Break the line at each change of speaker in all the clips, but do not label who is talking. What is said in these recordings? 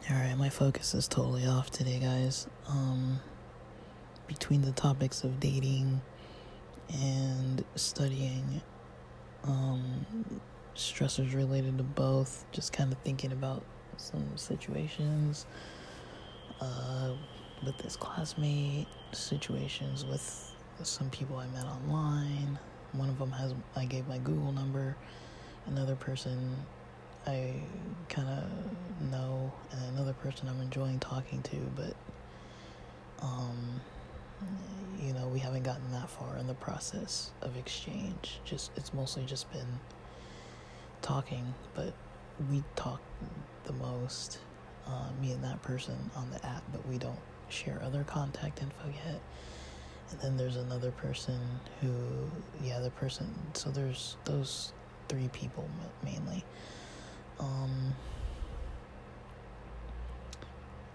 Alright, my focus is totally off today, guys. Between the topics of dating and studying, stressors related to both, just kind of thinking about some situations with this classmate, situations with some people I met online. One of them I gave my Google number. Another person I kind of know, and another person I'm enjoying talking to, but we haven't gotten that far in the process of exchange. It's mostly just been talking, but we talk the most, me and that person on the app, but we don't share other contact info yet. And then there's another person so there's those three people mainly.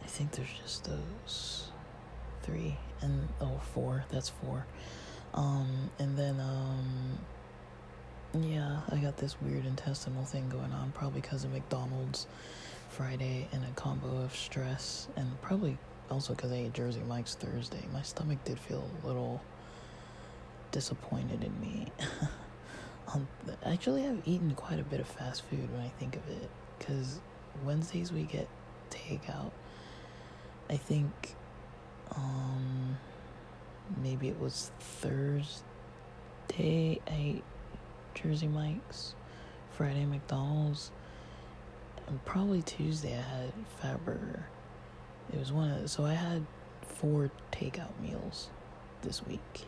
I think there's just those three, and four. That's four. And then I got this weird intestinal thing going on, probably because of McDonald's Friday and a combo of stress, and probably also because I ate Jersey Mike's Thursday. My stomach did feel a little disappointed in me. Actually, I've eaten quite a bit of fast food when I think of it, because Wednesdays we get takeout. I think maybe it was Thursday I ate Jersey Mike's, Friday McDonald's, and probably Tuesday I had Fatburger. It was so I had 4 takeout meals this week.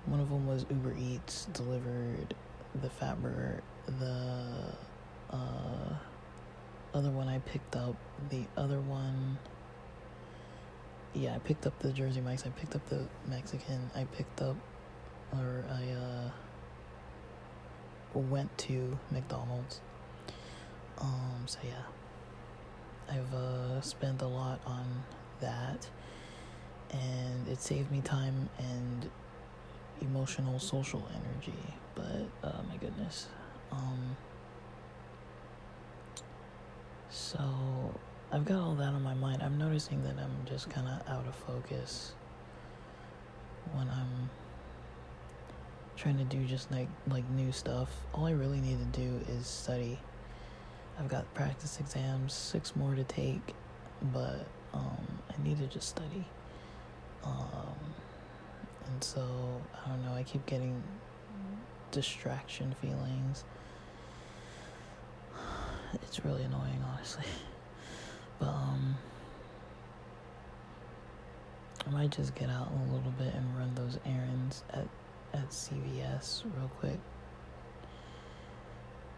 One of them was Uber Eats, delivered the Fatburger. The other one I picked up. The other one, I picked up the Jersey Mike's. I picked up the Mexican. I went to McDonald's. So yeah, I've spent a lot on that, and it saved me time and emotional, social energy. But my goodness. So I've got all that on my mind. I'm noticing that I'm just kind of out of focus when I'm trying to do just like new stuff. All I really need to do is study. I've got practice exams, 6 more to take, but I need to just study. And so I don't know, I keep getting distraction feelings. It's really annoying, honestly. But I might just get out a little bit and run those errands at CVS real quick,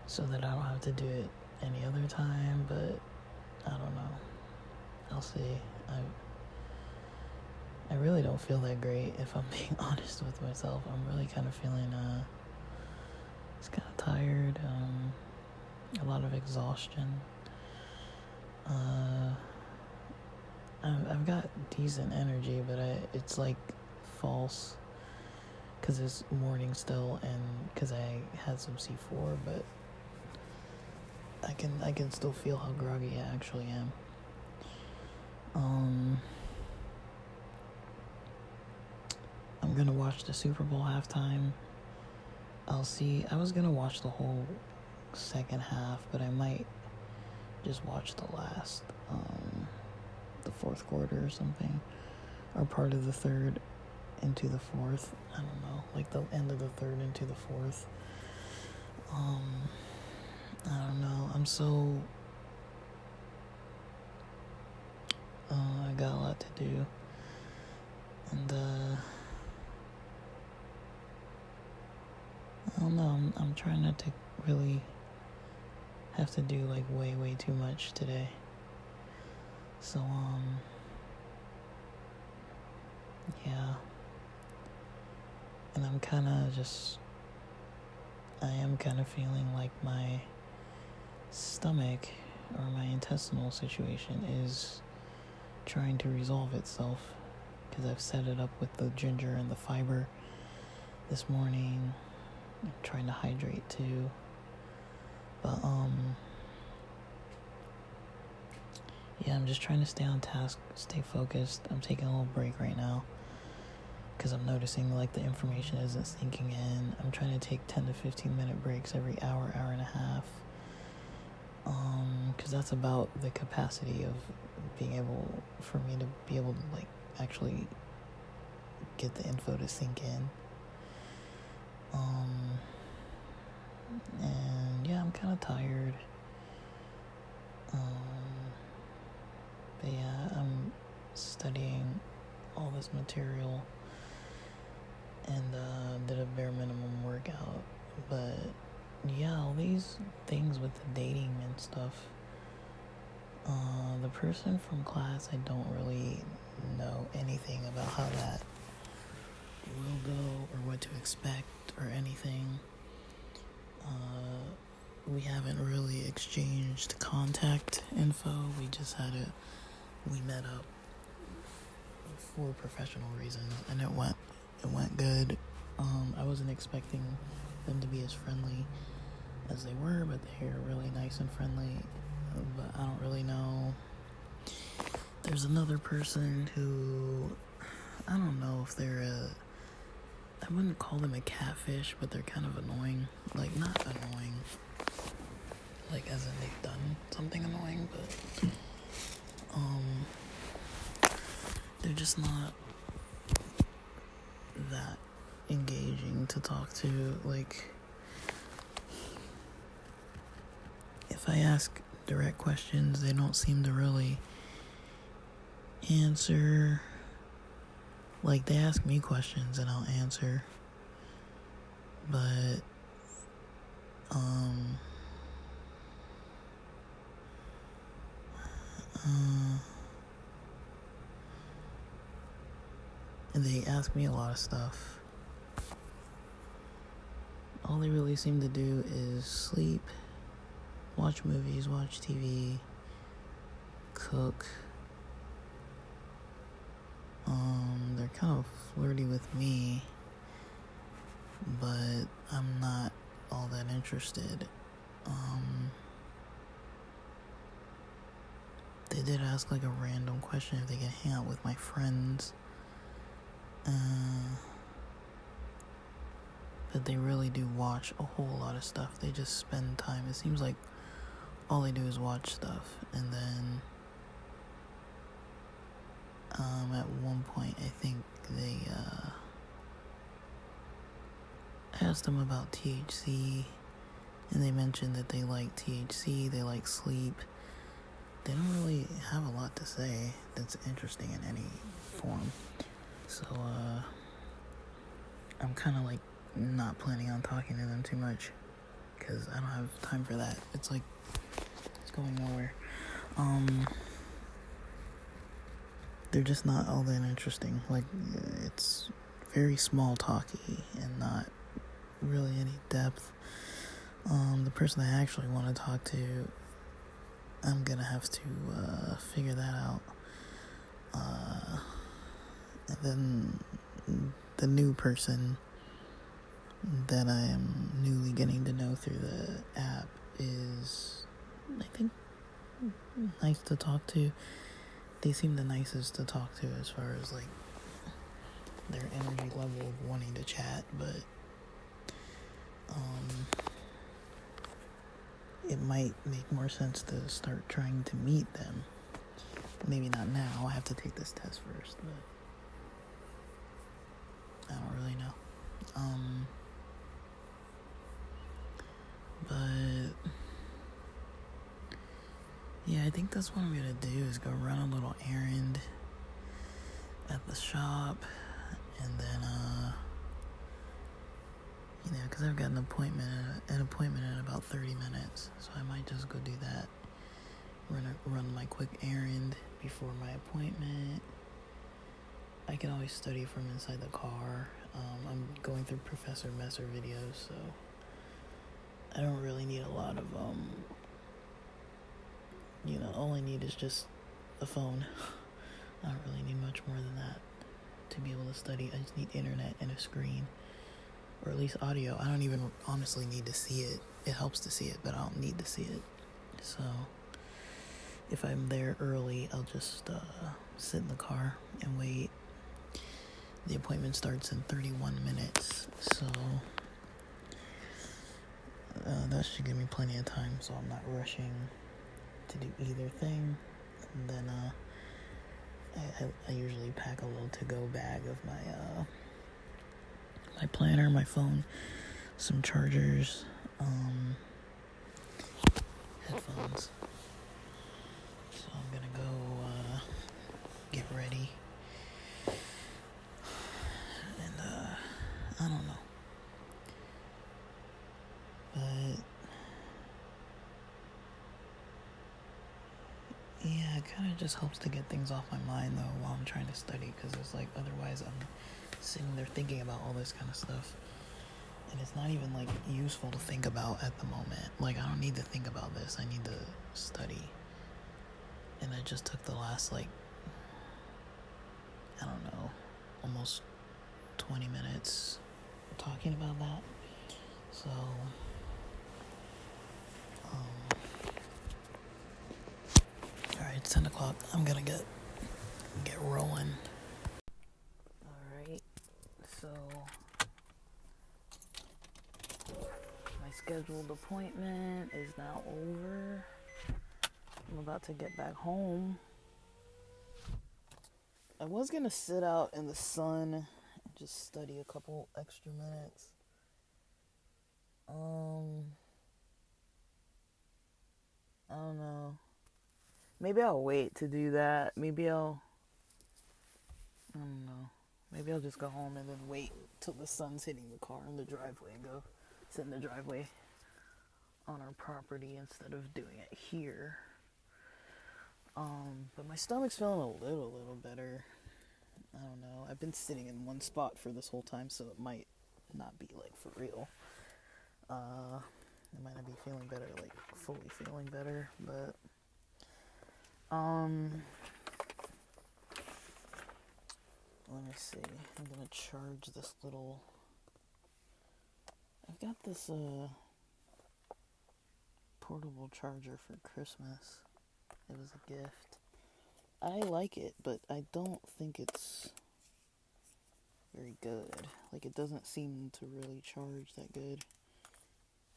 so that I don't have to do it any other time. But I don't know, I'll see. I really don't feel that great, if I'm being honest with myself. I'm really kind of feeling just kind of tired, a lot of exhaustion. I've got decent energy, but it's like false, because it's morning still, and because I had some C4, but I can still feel how groggy I actually am. I'm gonna watch the Super Bowl halftime. I'll see. I was gonna watch the whole second half, but I might just watch the last, the fourth quarter or something, or part of the third into the fourth. I don't know, like the end of the third into the fourth. I don't know. I'm so I got a lot to do, and I don't know. I'm trying not to really have to do like way too much today. So yeah. And I am kind of feeling like my stomach, or my intestinal situation, is trying to resolve itself, because I've set it up with the ginger and the fiber this morning. I'm trying to hydrate too. But yeah, I'm just trying to stay on task, stay focused. I'm taking a little break right now because I'm noticing like the information isn't sinking in. I'm trying to take 10 to 15 minute breaks every hour, hour and a half. Because that's about the capacity of being able, for me to be able to like actually get the info to sink in. And yeah, I'm kind of tired. But yeah, I'm studying all this material and did a bare minimum workout. But yeah, all these things with the dating and stuff. The person from class, I don't really know anything about how that will go or what to expect or anything. We haven't really exchanged contact info. We met up for professional reasons, and it went good. I wasn't expecting them to be as friendly as they were, but they're really nice and friendly. But I don't really know. There's another person who, I don't know if I wouldn't call them a catfish, but they're kind of annoying. Like, not annoying, like as in they've done something annoying, but they're just not that engaging to talk to. Like, if I ask direct questions, they don't seem to really answer. Like, they ask me questions and I'll answer, but they ask me a lot of stuff. All they really seem to do is sleep, watch movies, watch TV, cook. They're kind of flirty with me, but I'm not all that interested. They did ask like a random question if they could hang out with my friends. But they really do watch a whole lot of stuff. They just spend time. It seems like all they do is watch stuff. And then at one point, I think they asked them about THC, and they mentioned that they like THC, they like sleep. They don't really have a lot to say that's interesting in any form. So I'm kind of like not planning on talking to them too much because I don't have time for that. It's like it's going nowhere. They're just not all that interesting. Like, it's very small talky and not really any depth. The person I actually want to talk to, I'm gonna have to figure that out. And then the new person that I am newly getting to know through the app is, I think, nice to talk to. They seem the nicest to talk to as far as like their energy level of wanting to chat, but it might make more sense to start trying to meet them. Maybe not now. I have to take this test first, but I don't really know. But yeah, I think that's what I'm gonna do is go run a little errand at the shop, and then because I've got an appointment in about 30 minutes, so I might just go do that. Run my quick errand before my appointment. I can always study from inside the car. I'm going through Professor Messer videos, so I don't really need a lot of all I need is just a phone. I don't really need much more than that to be able to study. I just need internet and a screen, or at least audio. I don't even honestly need to see it. It helps to see it, but I don't need to see it. So if I'm there early, I'll just sit in the car and wait. The appointment starts in 31 minutes, so that should give me plenty of time, so I'm not rushing to do either thing. And then I usually pack a little to-go bag of my planner, my phone, some chargers, headphones. So I'm gonna go get ready, and I don't know, but yeah, it kind of just helps to get things off my mind though while I'm trying to study, because it's like otherwise I'm sitting there thinking about all this kind of stuff, and it's not even like useful to think about at the moment. Like, I don't need to think about this, I need to study. And I just took the last, like, I don't know, almost 20 minutes talking about that. So alright, it's 10 o'clock. I'm gonna get rolling. Alright, so my scheduled appointment is now over. I'm about to get back home. I was gonna sit out in the sun and just study a couple extra minutes. I don't know. Maybe I'll wait to do that. I don't know. Maybe I'll just go home and then wait till the sun's hitting the car in the driveway and go sit in the driveway on our property instead of doing it here. But my stomach's feeling a little better. I don't know. I've been sitting in one spot for this whole time, so it might not be like for real. I might not be feeling better, like fully feeling better, but let me see. I'm gonna charge this little. I've got this portable charger for Christmas. It was a gift. I like it, but I don't think it's very good. Like, it doesn't seem to really charge that good.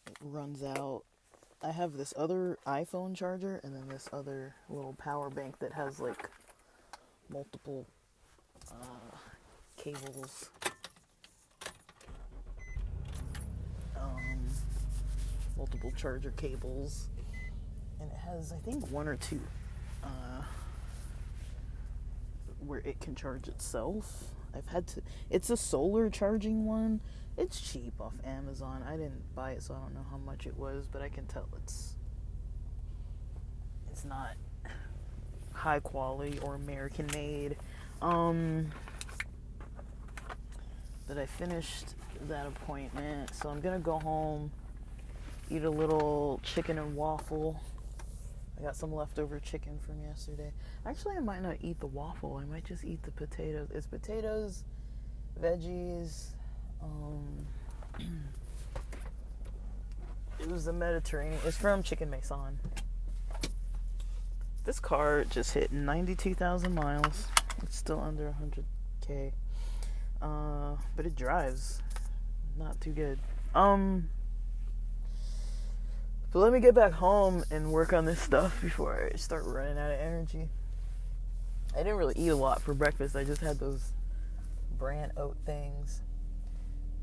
It runs out. I have this other iPhone charger and then this other little power bank that has like multiple cables. Multiple charger cables. And it has, I think, one or two where it can charge itself. It's a solar charging one. It's cheap off Amazon. I didn't buy it, so I don't know how much it was, but I can tell it's not high quality or American made. But I finished that appointment, so I'm gonna go home, eat a little chicken and waffle. I got some leftover chicken from yesterday. Actually, I might not eat the waffle. I might just eat the potatoes. It's potatoes, veggies. It was the Mediterranean. It's from Chicken Maison. This car just hit 92,000 miles. It's still under 100K. But it drives not too good. But let me get back home and work on this stuff before I start running out of energy. I didn't really eat a lot for breakfast. I just had those bran oat things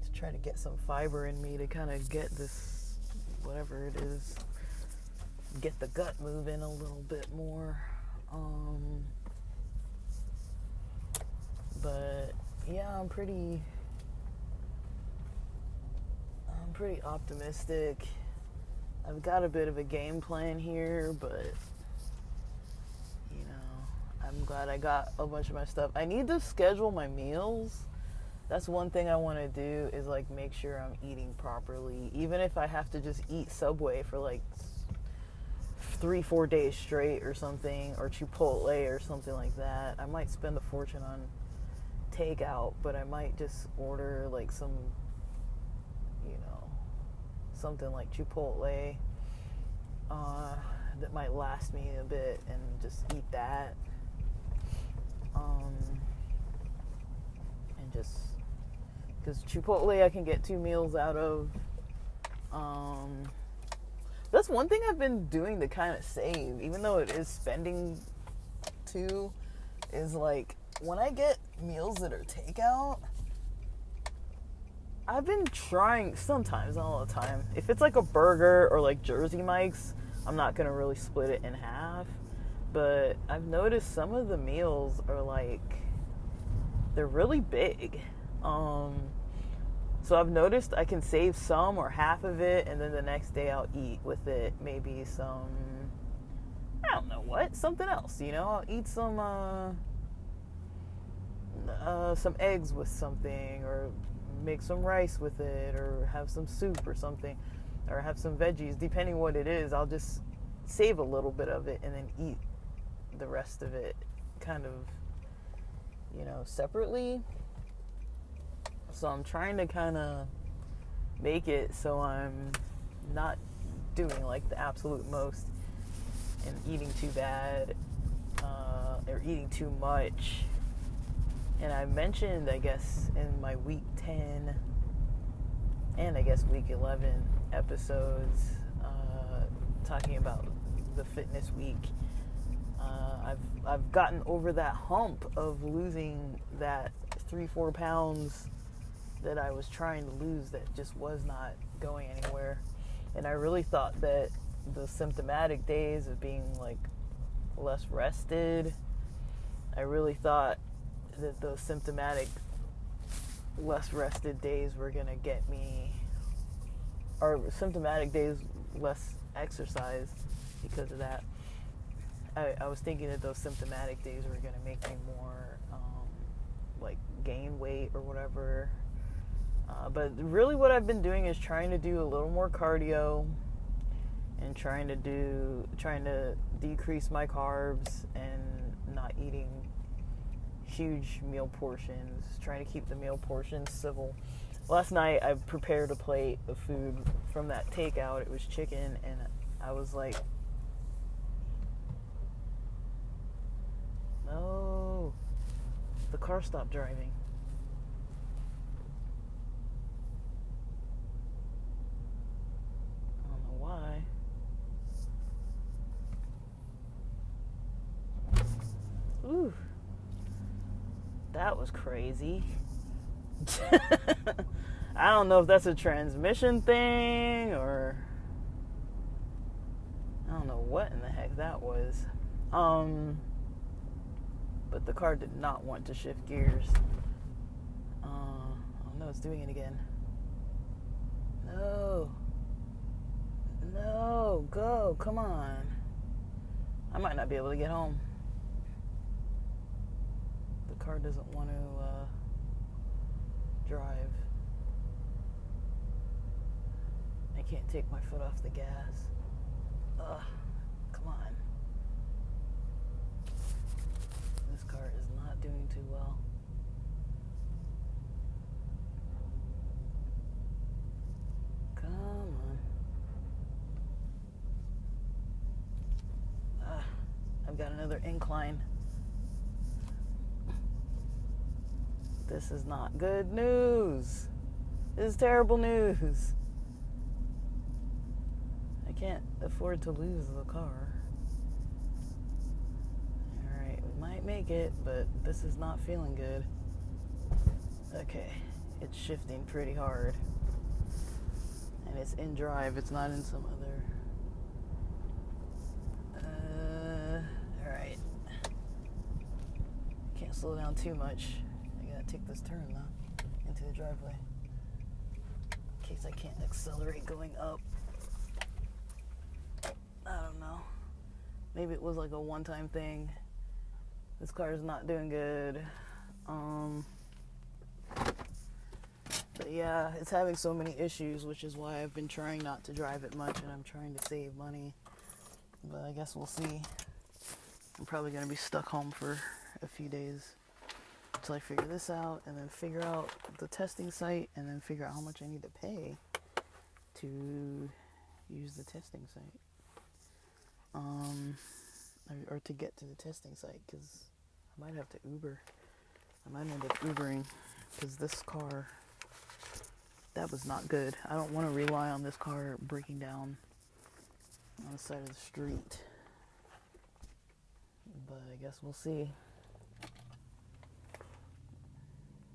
to try to get some fiber in me to kind of get this, whatever it is, get the gut moving a little bit more. But yeah, I'm pretty optimistic. I've got a bit of a game plan here, but you know, I'm glad I got a bunch of my stuff. I need to schedule my meals. That's one thing I want to do, is like make sure I'm eating properly, even if I have to just eat Subway for like 3-4 days straight or something, or Chipotle or something like that. I might spend a fortune on takeout, but I might just order like some, you know, something like Chipotle, that might last me a bit and just eat that. And just because Chipotle I can get 2 meals out of. That's one thing I've been doing to kind of save, even though it is spending too, is like when I get meals that are takeout, I've been trying sometimes, not all the time. If it's like a burger or like Jersey Mike's, I'm not gonna really split it in half. But I've noticed some of the meals are like, they're really big. So I've noticed I can save some or half of it, and then the next day I'll eat with it maybe some, I don't know what, something else, you know? I'll eat some eggs with something, or make some rice with it, or have some soup or something, or have some veggies, depending what it is. I'll just save a little bit of it and then eat the rest of it kind of, you know, separately. So I'm trying to kind of make it so I'm not doing like the absolute most and eating too bad or eating too much. And I mentioned, I guess, in my week 10 and I guess week 11 episodes talking about the fitness week, I've gotten over that hump of losing that 3-4 pounds that I was trying to lose that just was not going anywhere. And I really thought that the symptomatic days of being like less rested, I really thought that those symptomatic less rested days were gonna get me, or symptomatic days less exercise because of that. I was thinking that those symptomatic days were gonna make me more like gain weight or whatever. But really what I've been doing is trying to do a little more cardio and trying to decrease my carbs and not eating huge meal portions, trying to keep the meal portions civil. Last night I prepared a plate of food from that takeout. It was chicken, and I was like, no, the car stopped driving. Why? Ooh, that was crazy. I don't know if that's a transmission thing or I don't know what in the heck that was. But the car did not want to shift gears. Oh no, it's doing it again. No, go, come on. I might not be able to get home. The car doesn't want to drive. I can't take my foot off the gas. Ugh, come on. This car is not doing too well. Come on. I've got another incline. This is not good news. This is terrible news. I can't afford to lose the car. Alright, we might make it, but this is not feeling good. Okay, it's shifting pretty hard. And it's in drive, it's not in some other... Alright. Can't slow down too much. I gotta take this turn though, into the driveway. In case I can't accelerate going up. I don't know. Maybe it was like a one-time thing. This car is not doing good. But yeah, it's having so many issues, which is why I've been trying not to drive it much, and I'm trying to save money. But I guess we'll see. I'm probably going to be stuck home for a few days until I figure this out, and then figure out the testing site, and then figure out how much I need to pay to use the testing site. um, or to get to the testing site, because I might have to Uber. I might end up Ubering, because this car, that was not good. I don't want to rely on this car breaking down on the side of the street. But I guess we'll see.